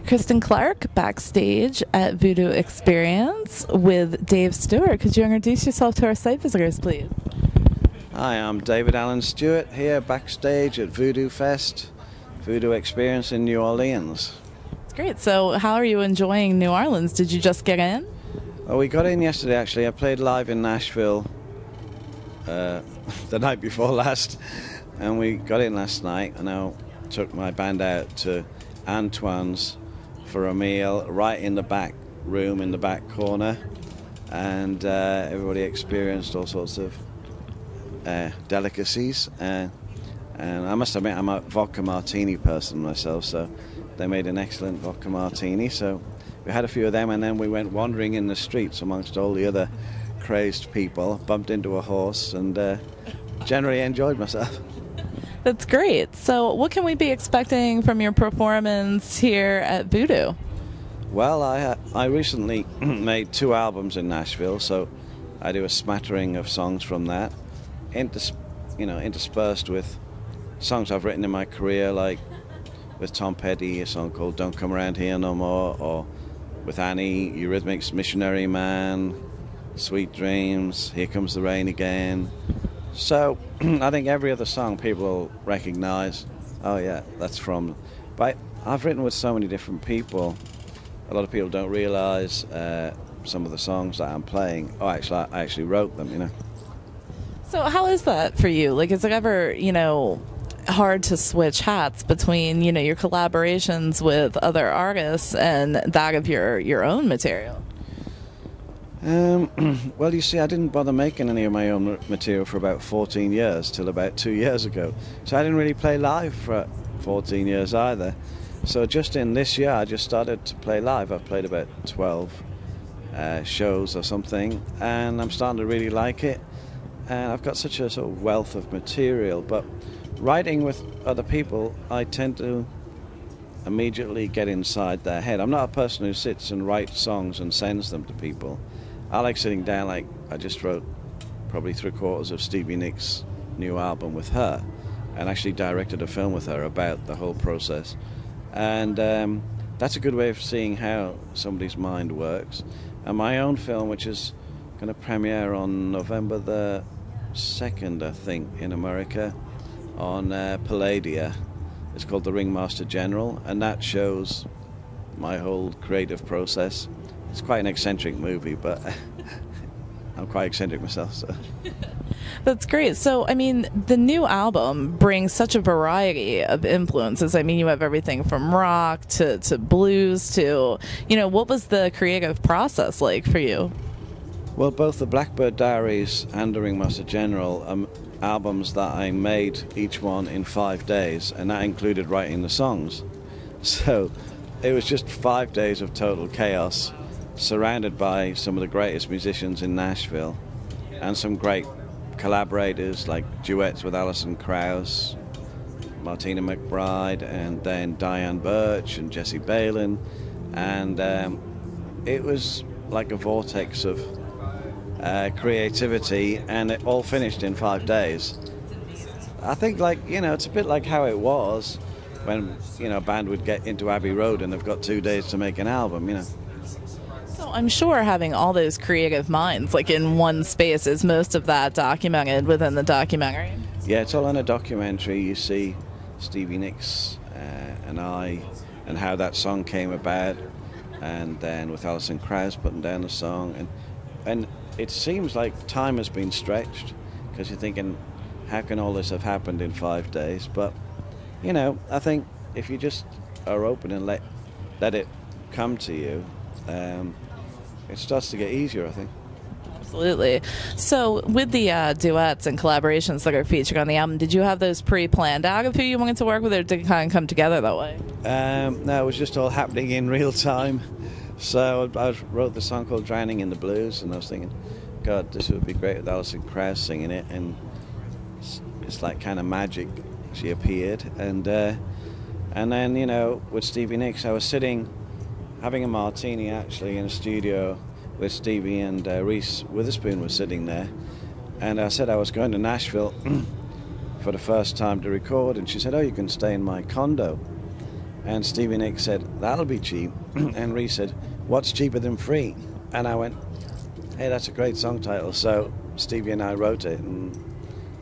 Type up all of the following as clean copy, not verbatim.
Kristyn Clarke backstage at Voodoo Experience with Dave Stewart. Could you introduce yourself to our site visitors, please? Hi, I'm David Allen Stewart here backstage at Voodoo Fest, Voodoo Experience in New Orleans. That's great. So how are you enjoying New Orleans? Did you just get in? Well, we got in yesterday actually. I played live in Nashville the night before last, and we got in last night, and I took my band out to Antoine's for a meal right in the back room in the back corner, and everybody experienced all sorts of delicacies, and I must admit I'm a vodka martini person myself, so they made an excellent vodka martini, so we had a few of them, and then we went wandering in the streets amongst all the other crazed people, bumped into a horse, and generally enjoyed myself. That's great. So what can we be expecting from your performance here at Voodoo? Well, I recently made 2 albums in Nashville, so I do a smattering of songs from that, interspersed with songs I've written in my career, like with Tom Petty, a song called Don't Come Around Here No More, or with Annie, Eurythmics' Missionary Man, Sweet Dreams, Here Comes the Rain Again. So I think every other song people will recognize, oh yeah, that's from. But I've written with so many different people. A lot of people don't realize some of the songs that I'm playing. Oh, actually, I actually wrote them, So how is that for you? Like, is it ever, hard to switch hats between, your collaborations with other artists and that of your own material? Well, you see, I didn't bother making any of my own material for about 14 years, till about 2 years ago. So I didn't really play live for 14 years either. So just in this year, I just started to play live. I've played about 12 shows or something, and I'm starting to really like it. And I've got such a sort of wealth of material. But writing with other people, I tend to immediately get inside their head. I'm not a person who sits and writes songs and sends them to people. I like sitting down, like I just wrote probably 3/4 of Stevie Nicks' new album with her, and actually directed a film with her about the whole process. And that's a good way of seeing how somebody's mind works. And my own film, which is going to premiere on November the 2nd, I think, in America, on Palladia. It's called The Ringmaster General, and that shows my whole creative process. It's quite an eccentric movie, but I'm quite eccentric myself, so. That's great. So, the new album brings such a variety of influences. You have everything from rock to blues to, what was the creative process like for you? Well, both the Blackbird Diaries and The Ringmaster General are albums that I made each one in 5 days, and that included writing the songs. So it was just 5 days of total chaos, surrounded by some of the greatest musicians in Nashville and some great collaborators like duets with Alison Krauss, Martina McBride, and then Diane Birch and Jesse Balin, and it was like a vortex of creativity, and it all finished in 5 days. I think, it's a bit like how it was when a band would get into Abbey Road and they've got 2 days to make an album. So I'm sure having all those creative minds in one space, is most of that documented within the documentary? Yeah, it's all in a documentary. You see Stevie Nicks and I, and how that song came about, and then with Alison Krauss putting down the song, and it seems like time has been stretched, because you're thinking, how can all this have happened in 5 days? But I think if you just are open and let it come to you, it starts to get easier, I think. Absolutely. So with the duets and collaborations that are featured on the album, did you have those pre-planned out of who you wanted to work with, or did it kind of come together that way? No, it was just all happening in real time. So I wrote the song called Drowning in the Blues, and I was thinking, God, this would be great with Alison Krauss singing it, and it's like kind of magic. She appeared, and then, with Stevie Nicks, I was sitting having a martini actually in a studio with Stevie, and Reese Witherspoon was sitting there, and I said I was going to Nashville for the first time to record, and she said, oh, you can stay in my condo. And Stevie Nicks said, that'll be cheap. And Reese said, what's cheaper than free? And I went, hey, that's a great song title. So Stevie and I wrote it, and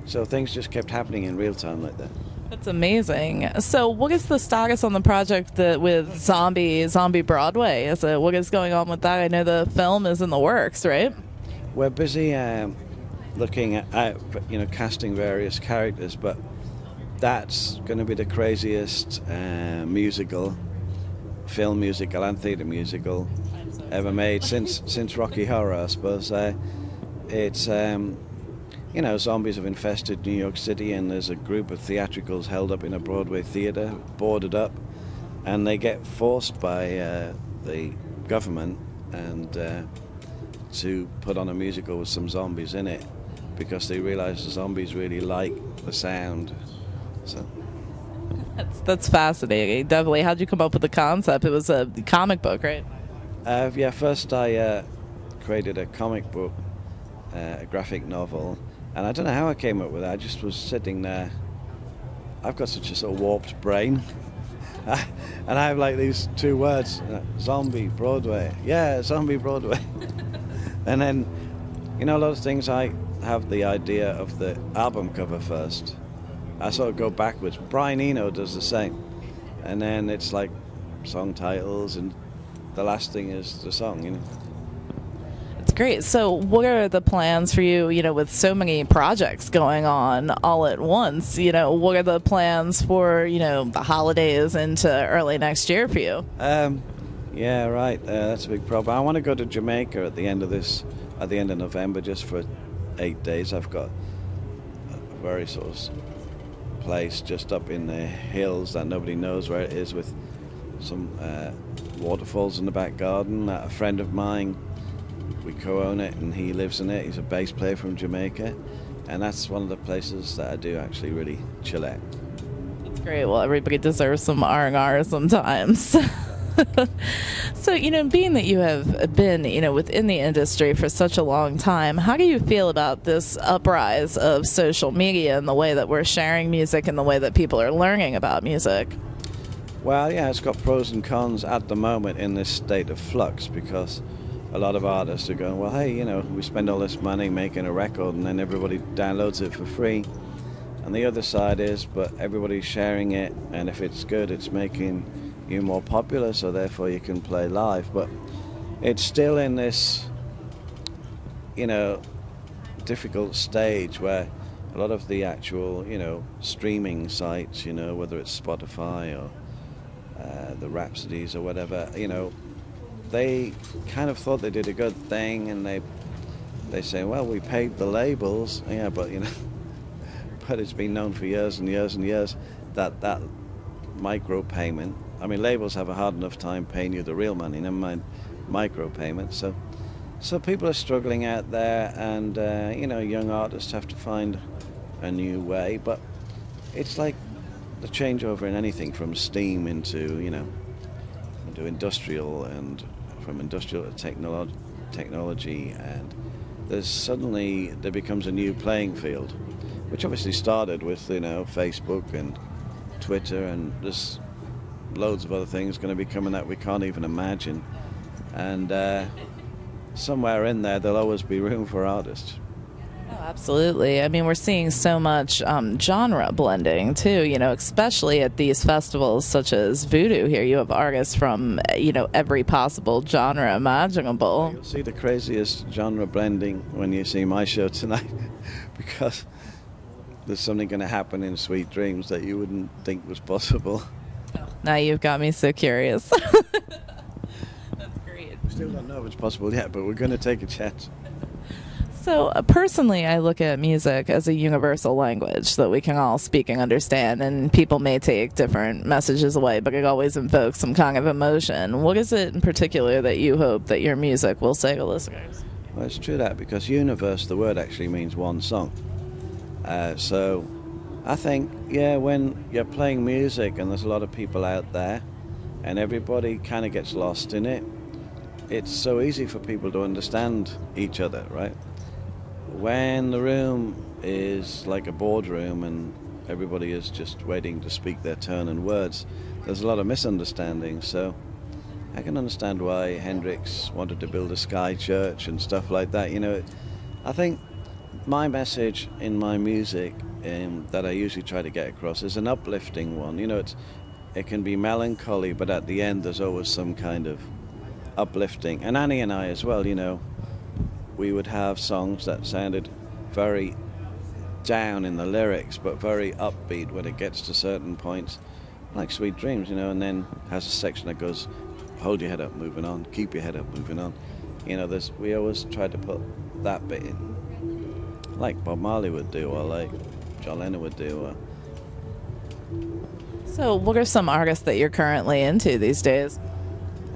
so things just kept happening in real time like that. That's amazing. So what is the status on the project with Zombie Broadway? What is going on with that? I know the film is in the works, right? We're busy looking at, casting various characters, but that's going to be the craziest film musical and theatre musical ever made since Rocky Horror, I suppose. It's zombies have infested New York City, and there's a group of theatricals held up in a Broadway theatre, boarded up, and they get forced by the government and to put on a musical with some zombies in it, because they realize the zombies really like the sound. So that's fascinating. Definitely. How'd you come up with the concept? It was a comic book, right? First I created a comic book, a graphic novel, and I don't know how I came up with it. I just was sitting there. I've got such a sort of warped brain. And I have like these two words, zombie Broadway. Yeah, zombie Broadway. And then, a lot of things I have the idea of the album cover first. I sort of go backwards. Brian Eno does the same. And then it's like song titles, and the last thing is the song, It's great. So what are the plans for you, with so many projects going on all at once? What are the plans for, the holidays into early next year for you? Yeah, right. That's a big problem. I want to go to Jamaica at the end of November, just for 8 days. I've got a very sort of place just up in the hills that nobody knows where it is, with some waterfalls in the back garden. A friend of mine, we co-own it, and he lives in it. He's a bass player from Jamaica, and that's one of the places that I do actually really chill at. That's great. Well, everybody deserves some R&R sometimes. So, being that you have been, within the industry for such a long time, how do you feel about this uprise of social media and the way that we're sharing music and the way that people are learning about music? Well, yeah, it's got pros and cons at the moment in this state of flux, because a lot of artists are going, well, hey, we spend all this money making a record and then everybody downloads it for free. And the other side is, but everybody's sharing it, and if it's good, it's making you more popular, so therefore you can play live. But it's still in this, difficult stage where a lot of the actual, streaming sites, whether it's Spotify or the Rhapsodies or whatever, they kind of thought they did a good thing, and they say, well, we paid the labels, yeah, but but it's been known for years and years and years that micro payment. I mean, labels have a hard enough time paying you the real money, never mind micro payments. So people are struggling out there, and young artists have to find a new way. But it's like the changeover in anything from steam into into industrial, and from industrial to technology, and there becomes a new playing field, which obviously started with Facebook and Twitter, and there's loads of other things going to be coming that we can't even imagine, and somewhere in there'll always be room for artists. Oh, absolutely. I mean, we're seeing so much genre blending too, especially at these festivals such as Voodoo. Here you have artists from every possible genre imaginable. You'll see the craziest genre blending when you see my show tonight, because there's something going to happen in Sweet Dreams that you wouldn't think was possible. Now you've got me so curious. That's great. We still don't know if it's possible yet, but we're going to take a chance. So personally, I look at music as a universal language that we can all speak and understand, and people may take different messages away, but it always invokes some kind of emotion. What is it in particular that you hope that your music will say to listeners? Well, it's true that, because universe, the word actually means one song. So I think, when you're playing music and there's a lot of people out there and everybody kind of gets lost in it, it's so easy for people to understand each other, right? When the room is like a boardroom and everybody is just waiting to speak their turn and words. There's a lot of misunderstandings, so I can understand why Hendrix wanted to build a sky church and stuff like that. You know, I think my message in my music that I usually try to get across is an uplifting one. You know, it can be melancholy, but at the end there's always some kind of uplifting. And Annie and I as well, you know, we would have songs that sounded very down in the lyrics, but very upbeat when it gets to certain points, like Sweet Dreams, you know, and then has a section that goes, hold your head up, moving on, keep your head up, moving on. You know, we always try to put that bit in, like Bob Marley would do, or like John Lennon would do. So what are some artists that you're currently into these days?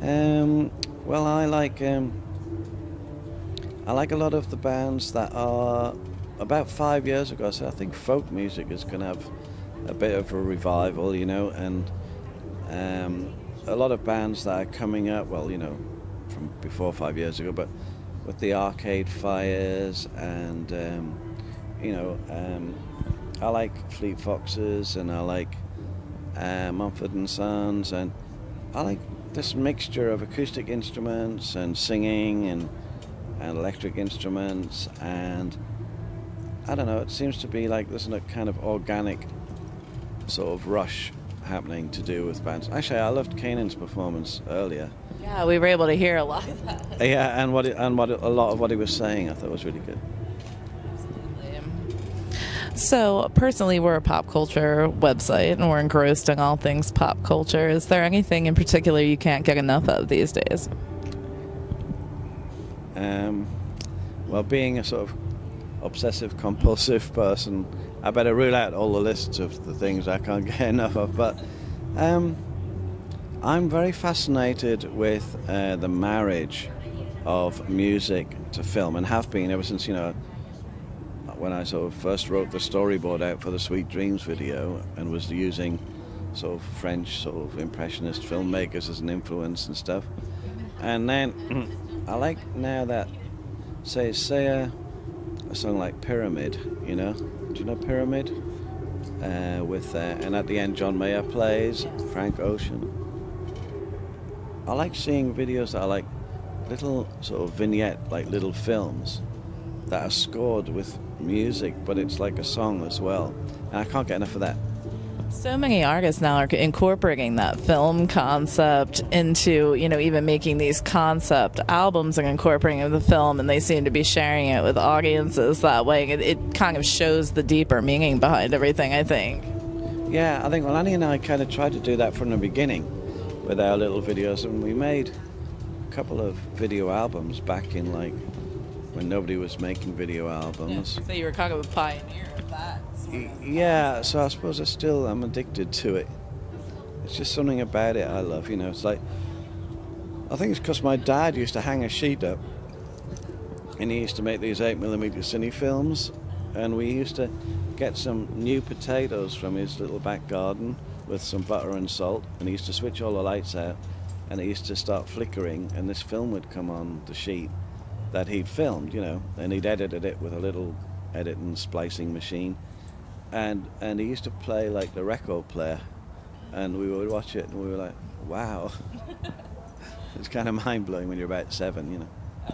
Well, I like a lot of the bands that are about 5 years ago. So I think folk music is going to have a bit of a revival, you know, and a lot of bands that are coming up, well, you know, from before 5 years ago, but with the Arcade Fires and, you know, I like Fleet Foxes, and I like Mumford & Sons, and I like this mixture of acoustic instruments and singing and electric instruments, and I don't know, it seems to be like there's a kind of organic sort of rush happening to do with bands. Actually, I loved Kanan's performance earlier. Yeah, we were able to hear a lot of that. Yeah, and a lot of what he was saying I thought was really good. So, personally, we're a pop culture website, and we're engrossed in all things pop culture. Is there anything in particular you can't get enough of these days? Well, being a sort of obsessive-compulsive person, I better rule out all the lists of the things I can't get enough of. But I'm very fascinated with the marriage of music to film, and have been ever since, you know, when I sort of first wrote the storyboard out for the Sweet Dreams video and was using sort of French sort of impressionist filmmakers as an influence and stuff. And then I like now that, say a song like Pyramid, you know? Do you know Pyramid? And at the end John Mayer plays, Frank Ocean. I like seeing videos that are like little sort of vignette, like little films that are scored with music, but it's like a song as well, and I can't get enough of that. So many artists now are incorporating that film concept into, you know, even making these concept albums and incorporating the film, and they seem to be sharing it with audiences that way. It kind of shows the deeper meaning behind everything, I think. Yeah, I think, well, Annie and I kind of tried to do that from the beginning with our little videos, and we made a couple of video albums back in, like, when nobody was making video albums. Yeah, so you were kind of a pioneer of that. Yeah, so I suppose I'm addicted to it. It's just something about it I love, you know. It's like, I think it's because my dad used to hang a sheet up, and he used to make these 8mm cine films, and we used to get some new potatoes from his little back garden with some butter and salt, and he used to switch all the lights out, and it used to start flickering, and this film would come on the sheet that he'd filmed, you know, and he'd edited it with a little edit and splicing machine, and he used to play like the record player, and we would watch it and we were like, wow. It's kind of mind-blowing when you're about 7, you know.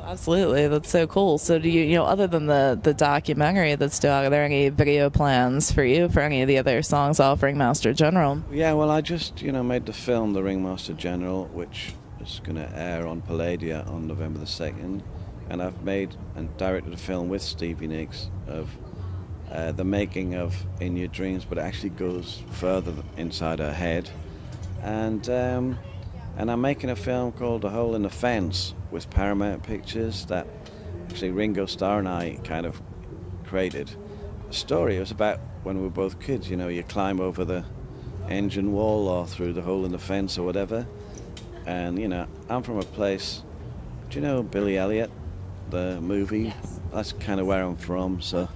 Absolutely, that's so cool. So do you know, other than the documentary that's still out, are there any video plans for you for any of the other songs off Ringmaster General? Yeah, well, I just, you know, made the film The Ringmaster General, which is going to air on Palladia on November the 2nd. And I've made and directed a film with Stevie Nicks of the making of In Your Dreams, but it actually goes further inside her head. And I'm making a film called A Hole in the Fence with Paramount Pictures that actually Ringo Starr and I kind of created. The story, it was about when we were both kids, you know, you climb over the engine wall or through the hole in the fence or whatever. And, you know, I'm from a place, do you know Billy Elliot? The movie? Yes. That's kind of where I'm from, so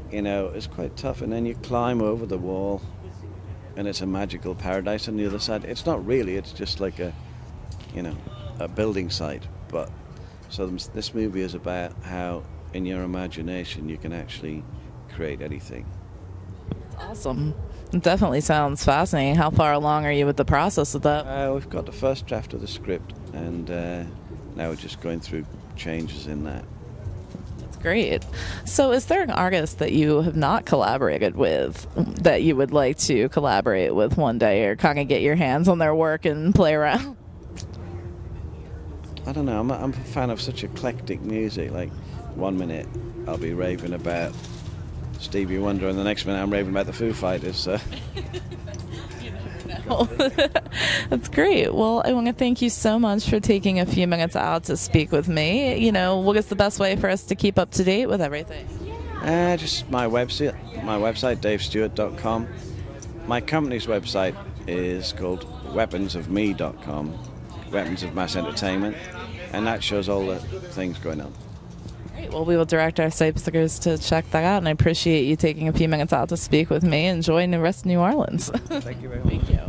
you know, it's quite tough, and then you climb over the wall and it's a magical paradise on the other side. It's not really, it's just like a, you know, a building site. But so this movie is about how in your imagination you can actually create anything. Awesome. It definitely sounds fascinating. How far along are you with the process of that? We've got the first draft of the script, and now we're just going through changes in that. That's great. So is there an artist that you have not collaborated with that you would like to collaborate with one day, or kind of get your hands on their work and play around? I don't know, I'm a fan of such eclectic music. Like, one minute I'll be raving about Stevie Wonder, and the next minute I'm raving about the Foo Fighters. So. You never know. That's great. Well, I want to thank you so much for taking a few minutes out to speak with me. You know, what is the best way for us to keep up to date with everything? Just my website, davestewart.com. My company's website is called weaponsofme.com, Weapons of Mass Entertainment, and that shows all the things going on. Great. Well, we will direct our site visitors to check that out, and I appreciate you taking a few minutes out to speak with me. Enjoy the rest of New Orleans. Thank you very much. Thank you.